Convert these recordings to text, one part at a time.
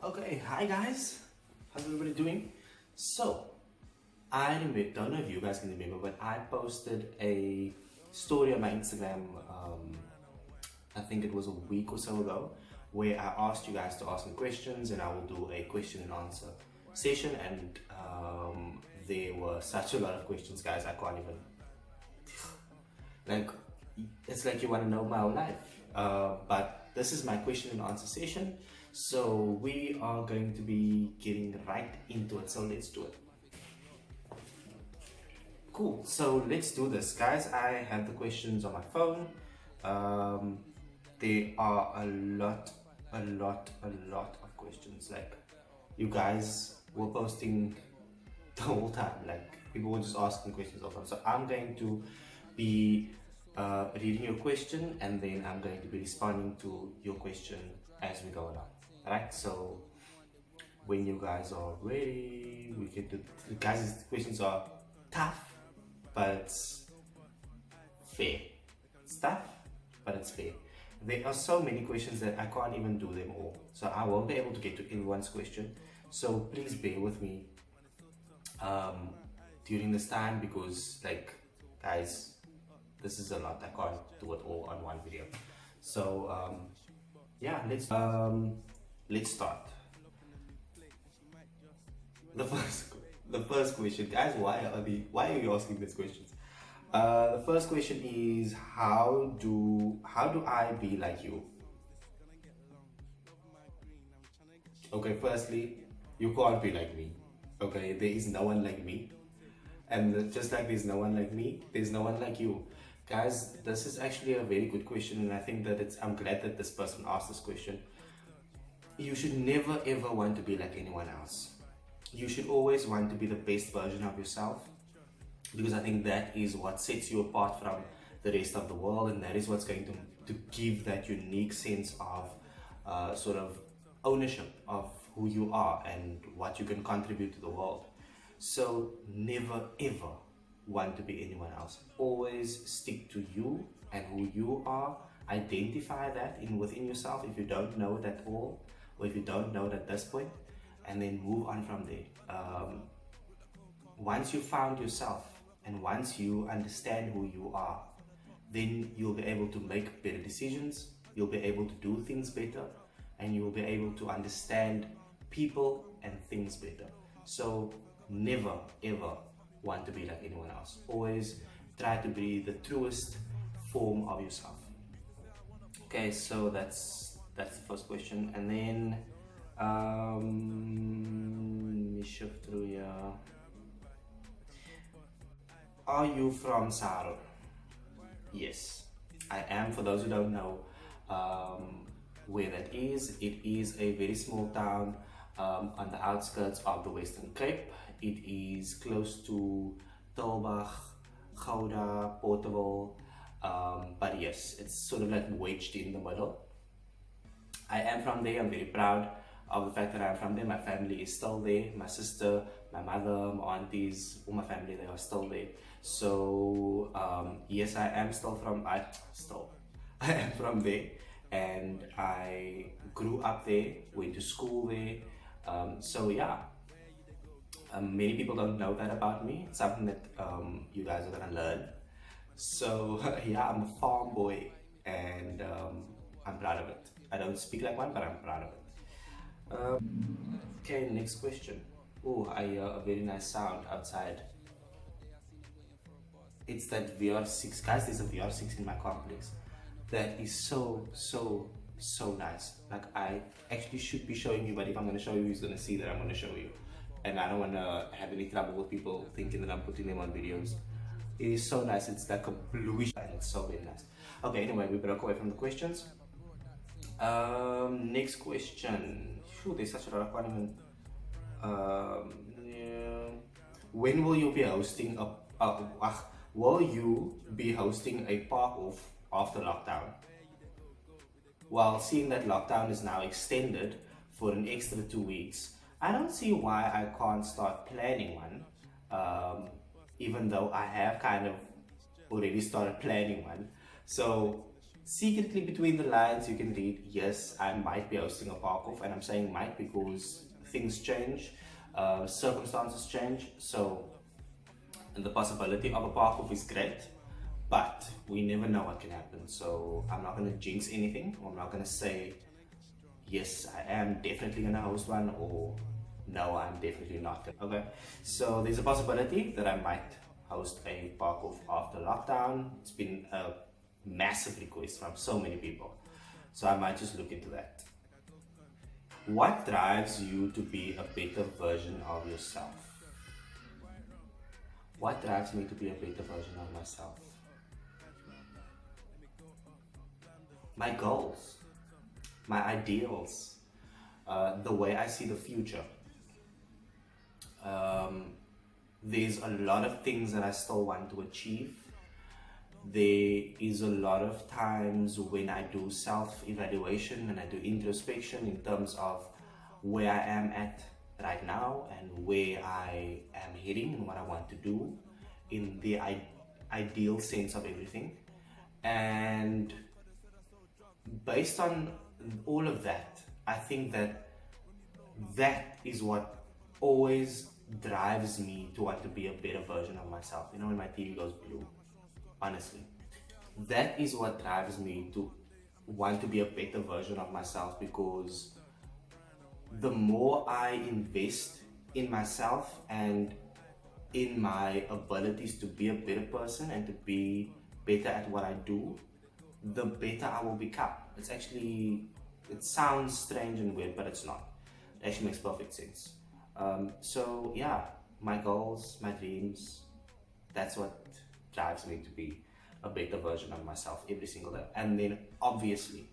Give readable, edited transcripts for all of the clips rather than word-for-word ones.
Okay, hi guys. How's everybody doing? So, don't know if you guys can remember, but I posted a story on my Instagram. I think it was a week or so ago, where I asked you guys to ask me questions, and I will do a question and answer session. And there were such a lot of questions, guys. I can't even like. It's like you want to know my whole life. But this is my question and answer session. So we are going to be getting right into it. So let's do it. Cool. So let's do this, guys. I have the questions on my phone. There are a lot of questions. Like, you guys were posting the whole time. Like, people were just asking questions all the time. So I'm going to be reading your question, and then I'm going to be responding to your question as we go along. Alright, so when you guys are ready, we can do. Guys, the questions are tough, but it's fair. It's tough, but it's fair. There are so many questions that I can't even do them all, so I won't be able to get to everyone's question. So please bear with me during this time, because, like, guys, this is a lot. I can't do it all on one video. So yeah, let's start. The first question, guys. Why are you asking these questions? The first question is, how do I be like you? Okay, firstly, you can't be like me. Okay, there is no one like me, and just like there's no one like me, there's no one like you. Guys, this is actually a very good question, and I think that I'm glad that this person asked this question. You should never ever want to be like anyone else. You should always want to be the best version of yourself, because I think that is what sets you apart from the rest of the world, and that is what's going to give that unique sense of sort of ownership of who you are and what you can contribute to the world. So never ever want to be anyone else. Always stick to you and who you are. Identify that within yourself if you don't know it at all, or if you don't know it at this point, and then move on from there. Once you found yourself and once you understand who you are, then you'll be able to make better decisions, you'll be able to do things better, and you'll be able to understand people and things better. So never ever want to be like anyone else. Always try to be the truest form of yourself. Okay, so that's the first question. And then let me shift through here. Are you from Saro? Yes, I am. For those who don't know where that is, it is a very small town on the outskirts of the Western Cape. It is close to Tulbagh, Gouda, Portable, but yes, it's sort of like wedged in the middle. I am from there. I'm very proud of the fact that I'm from there. My family is still there. My sister, my mother, my aunties, all my family, they are still there. So yes, I am I am from there, and I grew up there, went to school there. So yeah, many people don't know that about me. It's something that you guys are gonna learn. So yeah, I'm a farm boy, and I'm proud of it. I don't speak like one, but I'm proud of it. Okay, next question. Oh, I hear a very nice sound outside. It's that VR6. Guys, there's a VR6 in my complex that is so nice. Like, I actually should be showing you, but if I'm going to show you, he's going to see that I'm going to show you. And I don't want to have any trouble with people thinking that I'm putting them on videos. It is so nice. It's like a bluish, and it's so very nice. Okay, anyway, we broke away from the questions. Next question. Phew, there's such a lot of fun. Yeah. When will you be hosting will you be hosting a park off after lockdown? Well, seeing that lockdown is now extended for an extra 2 weeks, I don't see why I can't start planning one, even though I have kind of already started planning one. So secretly between the lines you can read, yes, I might be hosting a park off, and I'm saying might because things change, circumstances change. So the possibility of a park off is great, but we never know what can happen. So I'm not going to jinx anything. I'm not going to say yes, I am definitely going to host one, or no, I'm definitely not. Okay, so there's a possibility that I might host a park off after lockdown. It's been a massive request from so many people, so I might just look into that. What drives you to be a better version of yourself? What drives me to be a better version of myself? My goals, my ideals, the way I see the future. Um, there's a lot of things that I still want to achieve. There is a lot of times when I do self-evaluation and I do introspection in terms of where I am at right now and where I am heading and what I want to do in the ideal sense of everything. And based on all of that, I think that that is what always drives me to want to be a better version of myself. You know, when my TV goes blue, honestly, that is what drives me to want to be a better version of myself, because the more I invest in myself and in my abilities to be a better person and to be better at what I do, the better I will become. It's actually, it sounds strange and weird, but it's not. It actually makes perfect sense. So yeah, my goals, my dreams, that's what drives me to be a better version of myself every single day. And then obviously,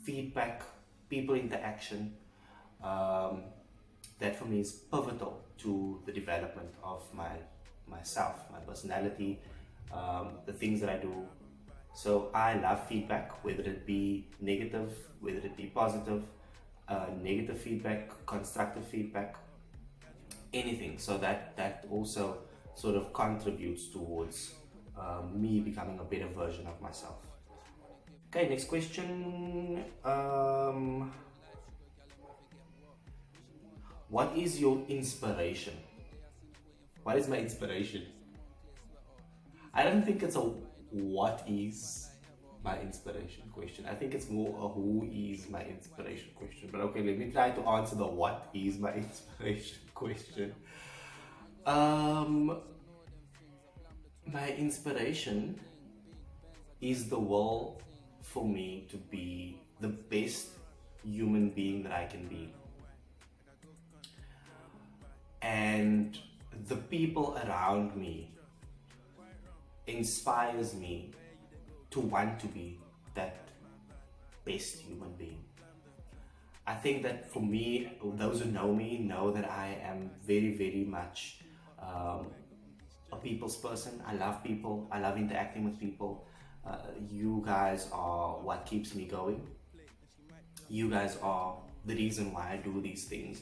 feedback, people interaction, that for me is pivotal to the development of myself, my personality, the things that I do. So I love feedback, whether it be negative, whether it be positive, negative feedback, constructive feedback, anything. So that also sort of contributes towards me becoming a better version of myself. Okay, next question. What is your inspiration? What is my inspiration? I don't think it's a what is my inspiration question. I think it's more a who is my inspiration question. But okay, let me try to answer the what is my inspiration question. My inspiration is the will for me to be the best human being that I can be. And the people around me inspires me to want to be that best human being. I think that for me, those who know me know that I am very, very much a people's person. I love people. I love interacting with people. You guys are what keeps me going. You guys are the reason why I do these things.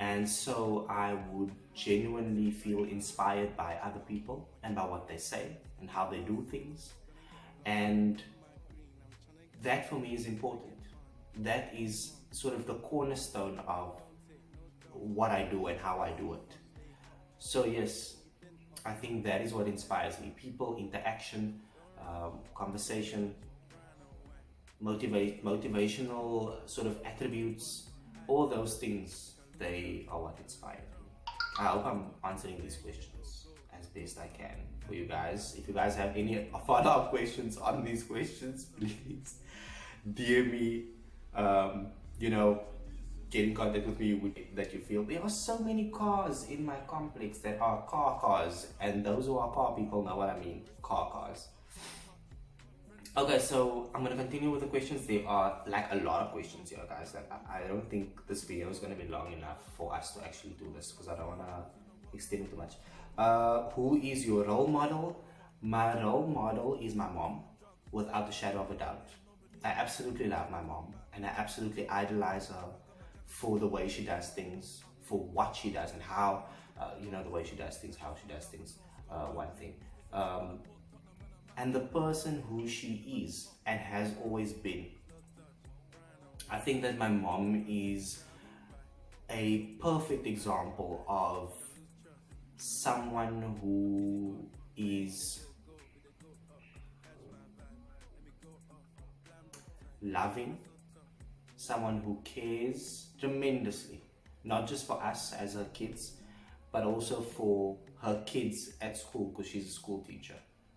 And so I would genuinely feel inspired by other people and by what they say and how they do things. And that for me is important. That is sort of the cornerstone of what I do and how I do it. So yes, I think that is what inspires me. People, interaction, conversation, motivational sort of attributes, all those things, they are what inspire me. I hope I'm answering these questions as best I can for you guys. If you guys have any follow-up questions on these questions, please DM me, get in contact with me with that you feel. There are so many cars in my complex that are cars, and those who are car people know what I mean, cars. Okay, so I'm gonna continue with the questions. There are like a lot of questions here, guys. Like I don't think this video is gonna be long enough for us to actually do this, because I don't wanna extend it too much. Who is your role model? My role model is my mom, without a shadow of a doubt. I absolutely love my mom, and I absolutely idolize her for the way she does things, for what she does, and how, the way she does things, how she does things. One thing. and the person who she is and has always been. I think that my mom is a perfect example of someone who is loving, someone who cares tremendously, not just for us as her kids, but also for her kids at school, because she's a school teacher,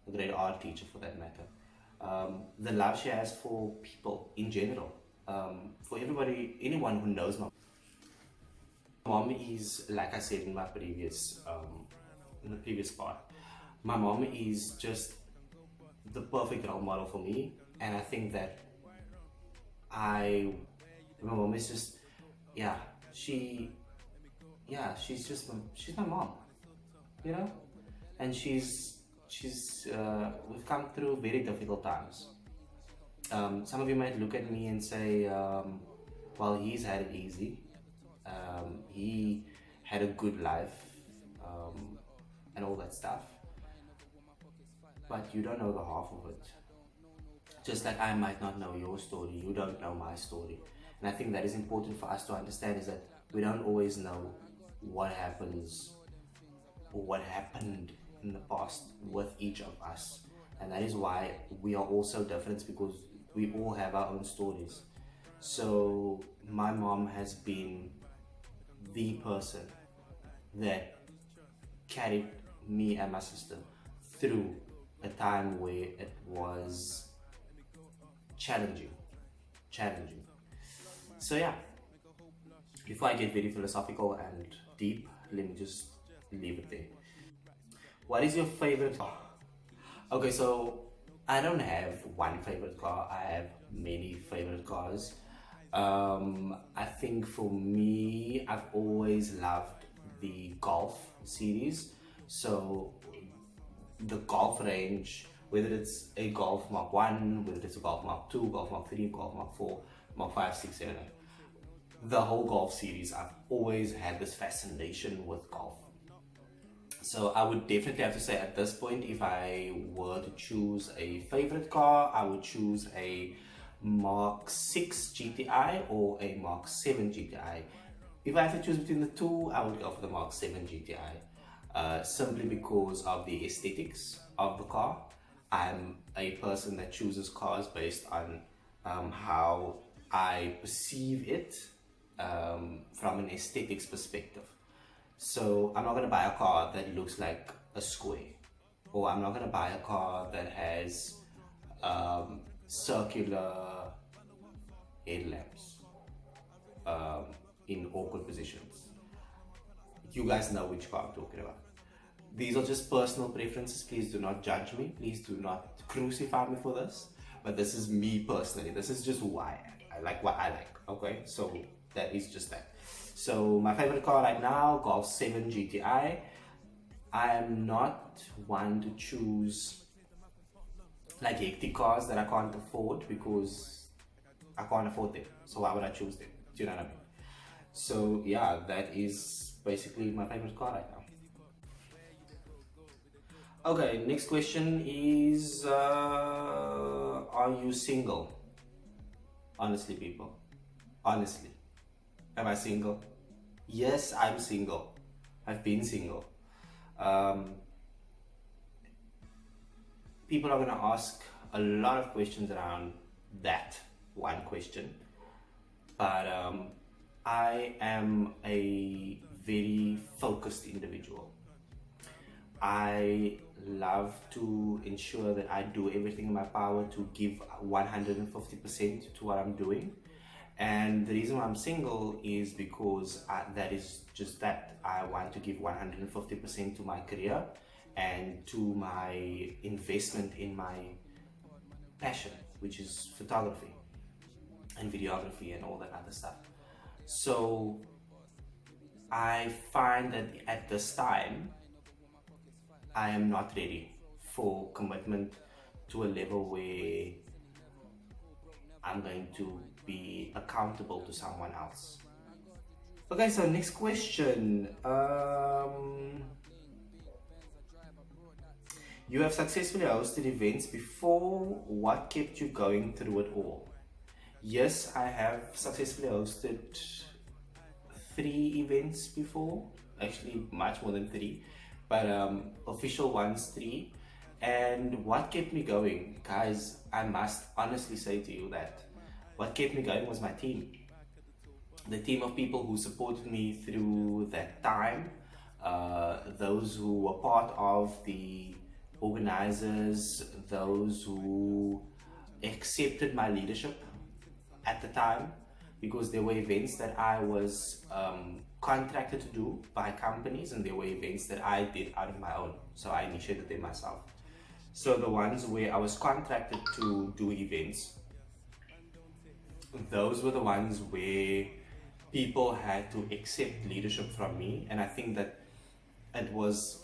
a grade art teacher for that matter. The love she has for people in general, for everybody, anyone who knows my mom is, like I said in my previous, in the previous part, my mom is just the perfect role model for me, and I think that I, my mom is just, yeah, she's my mom, you know, and we've come through very difficult times. Some of you might look at me and say, well, he's had it easy. He had a good life, and all that stuff. But you don't know the half of it. Just like I might not know your story, you don't know my story. And I think that is important for us to understand, is that we don't always know what happens or what happened in the past with each of us. And that is why we are all so different, because we all have our own stories. So my mom has been the person that carried me and my sister through a time where it was challenging. So yeah, before I get very philosophical and deep, let me just leave it there. What is your favorite car? Okay, so I don't have one favorite car. I have many favorite cars. I think for me, I've always loved the Golf series. So the Golf range, whether it's a Golf Mark 1, whether it's a Golf Mark 2, Golf Mark 3, Golf Mark 4, Mark 5, 6, 7, 8. The whole Golf series, I've always had this fascination with golf. So I would definitely have to say, at this point, if I were to choose a favorite car, I would choose a Mark 6 GTI or a Mark 7 GTI. If I had to choose between the two, I would go for the Mark 7 GTI, simply because of the aesthetics of the car. I'm a person that chooses cars based on how I perceive it from an aesthetics perspective. So I'm not going to buy a car that looks like a square, or I'm not going to buy a car that has circular headlamps in awkward positions. You guys know which car I'm talking about. These are just personal preferences. Please do not judge me. Please do not crucify me for this. But this is me personally. This is just who I am. I like what I like. Okay, so that is just that. So my favorite car right now, Golf 7 GTI. I am not one to choose like hectic cars that I can't afford, because I can't afford them. So why would I choose them? Do you know what I mean? So yeah, that is basically my favorite car right now. Okay, next question is, are you single? Honestly, people. Honestly. Am I single? Yes, I'm single. I've been single. People are going to ask a lot of questions around that one question. But I am a very focused individual. I love to ensure that I do everything in my power to give 150% to what I'm doing. And the reason why I'm single is because that is just that. I want to give 150% to my career and to my investment in my passion, which is photography and videography and all that other stuff. So I find that at this time, I am not ready for commitment to a level where I'm going to be accountable to someone else. Okay, so next question. You have successfully hosted events before. What kept you going through it all? Yes, I have successfully hosted 3 events before, actually much more than 3, but official ones 3. And what kept me going, guys, I must honestly say to you that what kept me going was my team. The team of people who supported me through that time, those who were part of the organizers, those who accepted my leadership at the time, because there were events that I was contracted to do by companies, and there were events that I did out of my own, so I initiated them myself. So the ones where I was contracted to do events, those were the ones where people had to accept leadership from me, and I think that it was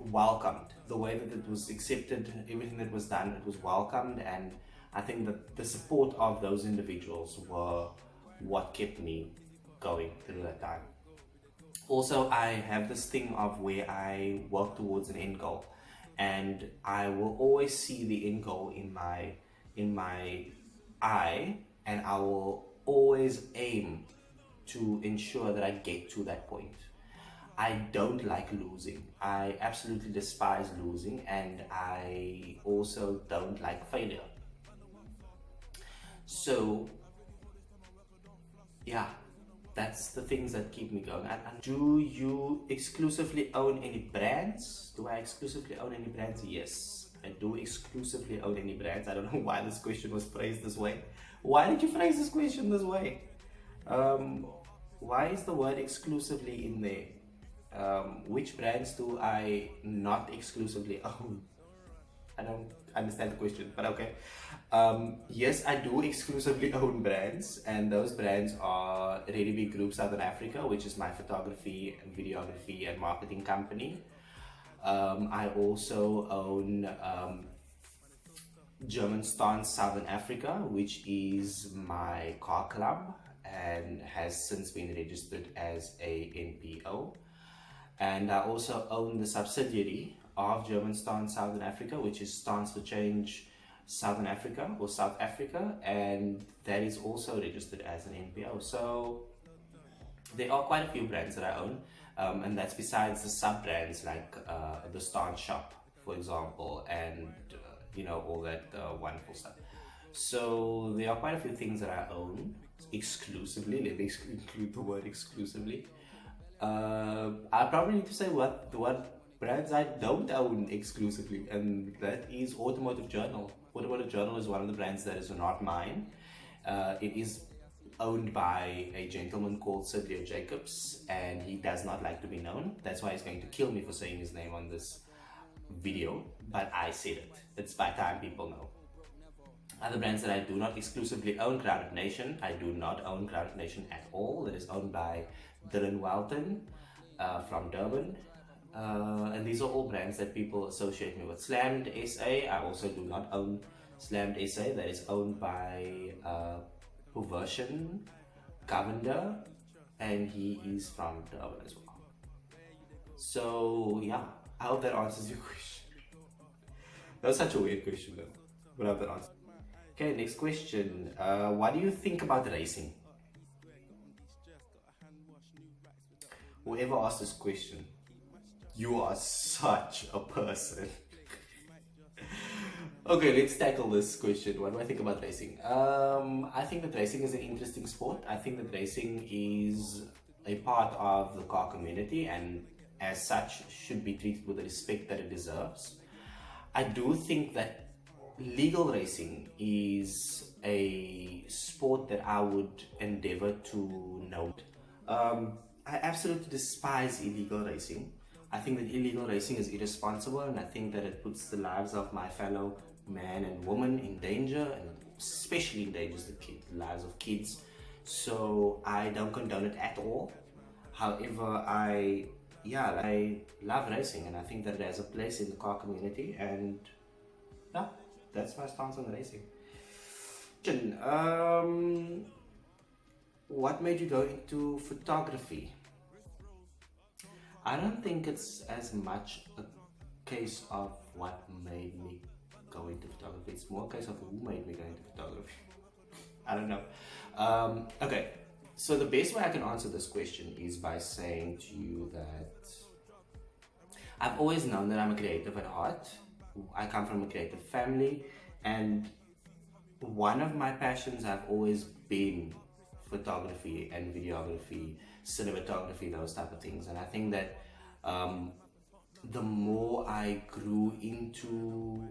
welcomed. The way that it was accepted, everything that was done, it was welcomed, and I think that the support of those individuals were what kept me going through that time. Also, I have this thing of where I work towards an end goal, and I will always see the end goal in my eye, and I will always aim to ensure that I get to that point. I don't like losing. I absolutely despise losing, and I also don't like failure. So yeah, that's the things that keep me going. And do you exclusively own any brands? Do I exclusively own any brands? Yes, I do exclusively own any brands. I don't know why this question was phrased this way. Why did you phrase this question this way? Why is the word exclusively in there? Which brands do I not exclusively own? I don't understand the question, but okay. Yes, I do exclusively own brands, and those brands are ReddyB Group Southern Africa, which is my photography, videography, and marketing company. I also own German Stance Southern Africa, which is my car club and has since been registered as a NPO. And I also own the subsidiary of German Stance Southern Africa, which is Stance for Change Southern Africa or South Africa, and that is also registered as an NPO. So there are quite a few brands that I own, and that's besides the sub brands like the Stance Shop, for example, and all that wonderful stuff. So there are quite a few things that I own exclusively. Let me include the word exclusively. I probably need to say what brands I don't own exclusively, and that is Automotive Journal. Automotive Journal is one of the brands that is not mine. It is owned by a gentleman called Sergio Jacobs, and he does not like to be known. That's why he's going to kill me for saying his name on this video, but I said it. It's by time people know. Other brands that I do not exclusively own, Crowded Nation. I do not own Crowded Nation at all. That is owned by Dylan Welton from Durban. And these are all brands that people associate me with. Slammed SA, I also do not own Slammed SA. That is owned by Perversion Governor, and he is from Durban as well. So yeah, I hope that answers your question. That was such a weird question though, but I hope that answers. Okay, next question. What do you think about racing? Whoever asked this question, you are such a person. Okay, let's tackle this question. What do I think about racing? I think that racing is an interesting sport. I think that racing is a part of the car community, and as such should be treated with the respect that it deserves. I do think that legal racing is a sport that I would endeavor to note. I absolutely despise illegal racing. I think that illegal racing is irresponsible, and I think that it puts the lives of my fellow man and woman in danger, and especially endangers the lives of kids. So I don't condone it at all. However, I love racing, and I think that it has a place in the car community, and yeah, that's my stance on racing. What made you go into photography? I don't think it's as much a case of what made me go into photography. It's more a case of who made me go into photography. I don't know. Okay, so the best way I can answer this question is by saying to you that I've always known that I'm a creative at heart. I come from a creative family, and one of my passions have always been photography and videography, cinematography, those type of things. And I think that um, the more I grew into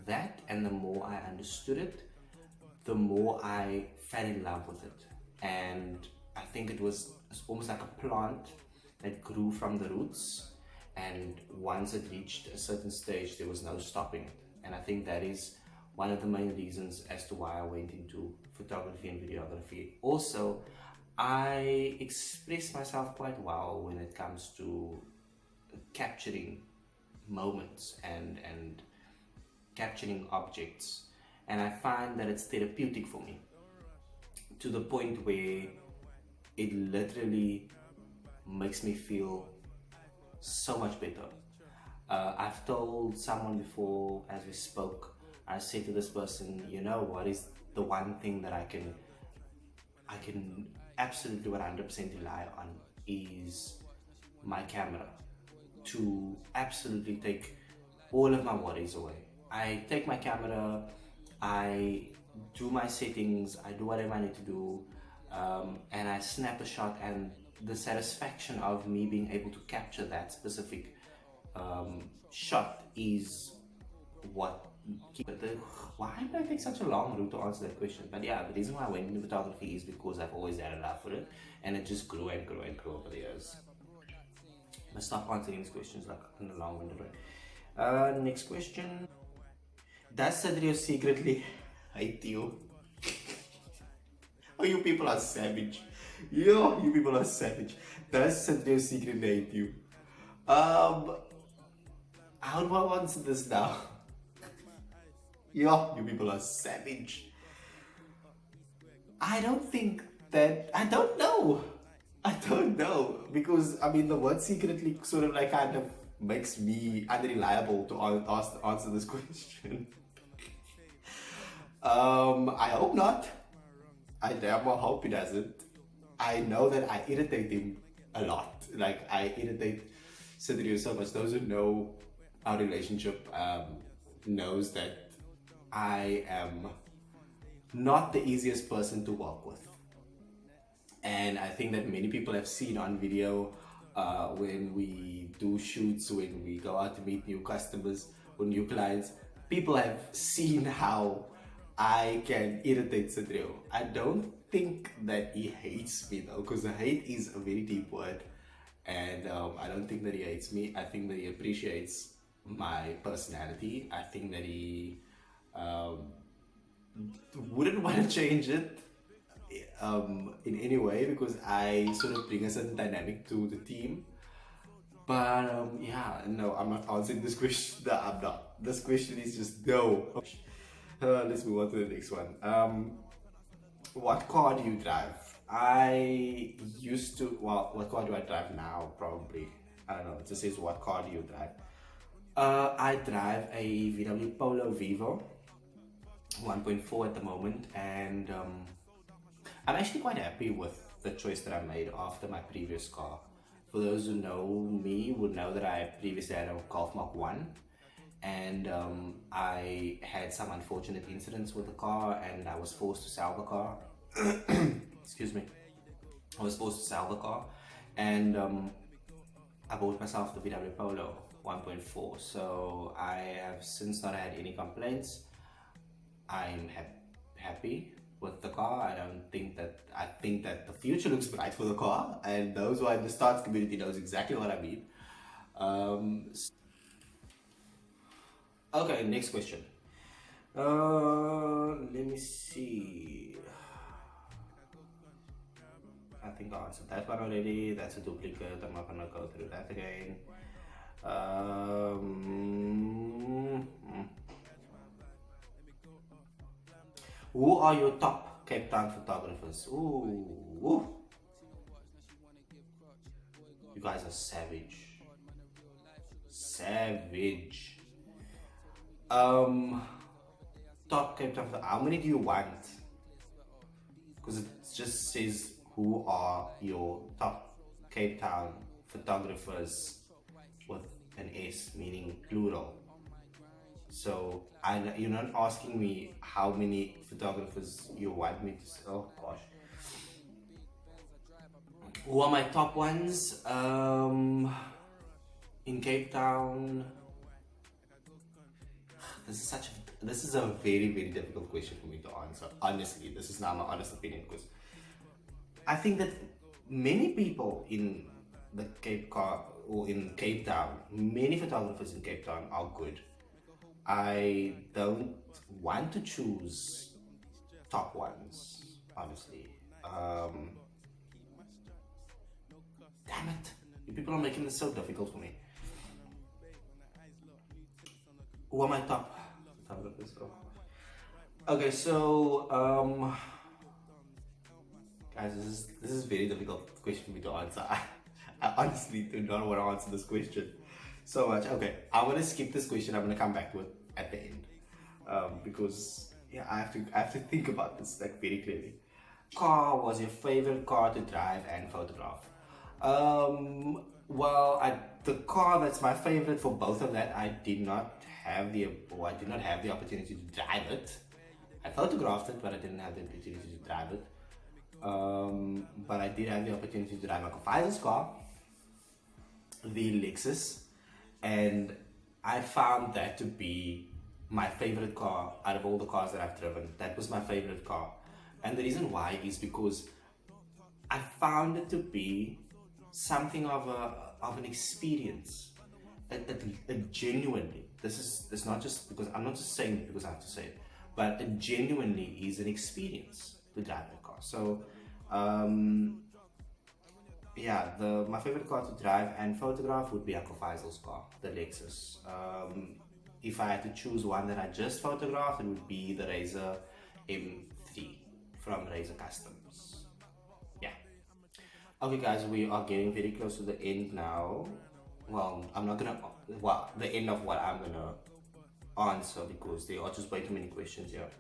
that and the more I understood it, the more I fell in love with it. And I think it's almost like a plant that grew from the roots, and once it reached a certain stage, there was no stopping it. And I think that is one of the main reasons as to why I went into photography and videography. Also, I express myself quite well when it comes to capturing moments and capturing objects, and I find that it's therapeutic for me, to the point where it literally makes me feel so much better. I've told someone before, as we spoke, I said to this person, you know, what is the one thing that I can absolutely 100% rely on is my camera, to absolutely take all of my worries away. I take my camera, I do my settings, I do whatever I need to do, and I snap a shot, and the satisfaction of me being able to capture that specific shot is what why did I take such a long route to answer that question? But yeah, the reason why I went into photography is because I've always had a love for it, and it just grew and grew and grew over the years. I'm gonna stop answering these questions like in a long-winded way. Next question. Does Cedric secretly hate you? Oh, you people are savage. Yo, you people are savage. Does Cedric secretly hate you? How do I answer this now? Yo, you people are savage. I don't think that. I don't know. I don't know, because I mean the word secretly sort of like kind of makes me unreliable to answer this question. I hope not. I damn well hope he doesn't. I know that I irritate him a lot. Like I irritate Cedric so much. Those who know our relationship knows that I am not the easiest person to work with. And I think that many people have seen on video when we do shoots, when we go out to meet new customers or new clients, people have seen how I can irritate Cedric. I don't think that he hates me though, because the hate is a very deep word, and I don't think that he hates me. I think that he appreciates my personality. I think that he wouldn't want to change it in any way, because I sort of bring a certain dynamic to the team. But yeah, no, I'm not answering this question. No, I'm not. This question is just no. Let's move on to the next one. What car do you drive? I used to, well, what car do I drive now? Probably, I don't know. It just says, what car do you drive? I drive a VW Polo Vivo 1.4 at the moment, and I'm actually quite happy with the choice that I made after my previous car. For those who know me would know that I previously had a Golf Mark 1, and I had some unfortunate incidents with the car, and I was forced to sell the car. Excuse me. I was forced to sell the car, and I bought myself the VW Polo 1.4. So I have since not had any complaints. I'm happy with the car. I think that the future looks bright for the car, and those who are in the stance community knows exactly what I mean. Okay, next question. Let me see. I think I answered that one already. That's a duplicate. I'm not gonna go through that again. Who are your top Cape Town photographers? Ooh. You guys are savage. Savage. Top Cape Town. How many do you want? Because it just says who are your top Cape Town photographers with an S, meaning plural. So you're not asking me how many photographers you want me to. Oh gosh. Who are my top ones? In Cape Town. This is a very, very difficult question for me to answer. Honestly, this is now my honest opinion, because I think that many people in the Cape Town, many photographers in Cape Town are good. I don't want to choose top ones, honestly. Damn it! You people are making this so difficult for me. Who are my top photographers? Okay, so guys, this is a very difficult question for me to answer. I honestly do not want to answer this question so much. Okay, I'm gonna skip this question. I'm gonna come back to it at the end, because yeah, I have to think about this like very clearly. Car was your favorite car to drive and photograph? Well, the car that's my favorite for both of that, I did not have the opportunity to drive it. I photographed it, but I didn't have the opportunity to drive it. But I did have the opportunity to drive Michael Pfizer's car, the Lexus, and I found that to be my favorite car out of all the cars that I've driven. That was my favorite car, and the reason why is because I found it to be something of an experience, a genuinely. It's not just because I'm not just saying it because I have to say it, but it genuinely is an experience to drive the car. So yeah, my favorite car to drive and photograph would be Uncle Faisal's car, the Lexus. If I had to choose one that I just photographed, it would be the Razor M3 from Razor Customs. Yeah. Okay guys, we are getting very close to the end now. Well, the end of what I'm gonna answer, because there are just way too many questions here.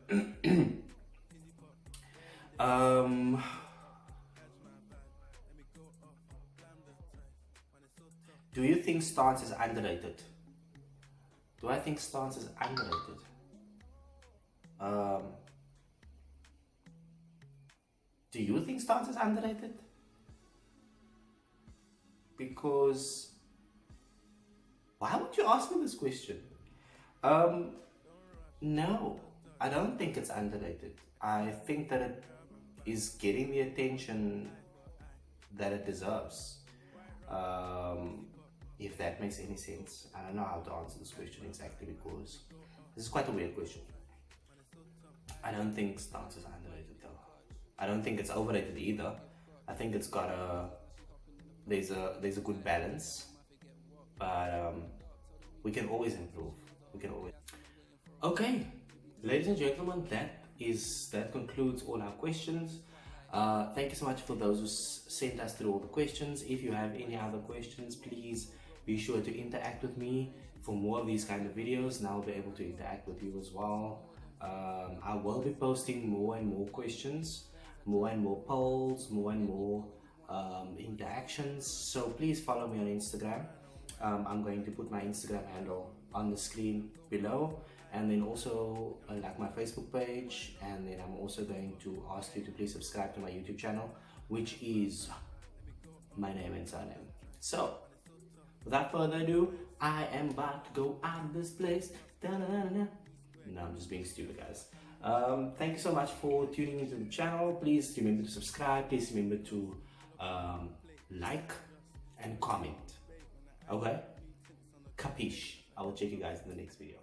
Do you think stance is underrated? Do I think stance is underrated? Do you think stance is underrated? Because why would you ask me this question? No, I don't think it's underrated. I think that it is getting the attention that it deserves. If that makes any sense. I don't know how to answer this question exactly, because this is quite a weird question. I don't think stance is underrated though. I don't think it's overrated either. I think it's got there's a good balance, but we can always improve. Okay, ladies and gentlemen, that concludes all our questions. Thank you so much for those who sent us through all the questions. If you have any other questions, please be sure to interact with me for more of these kind of videos, and I'll be able to interact with you as well. I will be posting more and more questions, more and more polls, more and more interactions, so please follow me on Instagram. I'm going to put my Instagram handle on the screen below, and then also like my Facebook page, and then I'm also going to ask you to please subscribe to my YouTube channel, which is my name and surname. So without further ado, I am about to go out of this place. Da-na-na-na. No, I'm just being stupid, guys. Thank you so much for tuning into the channel. Please remember to subscribe. Please remember to like and comment. Okay? Capiche? I will check you guys in the next video.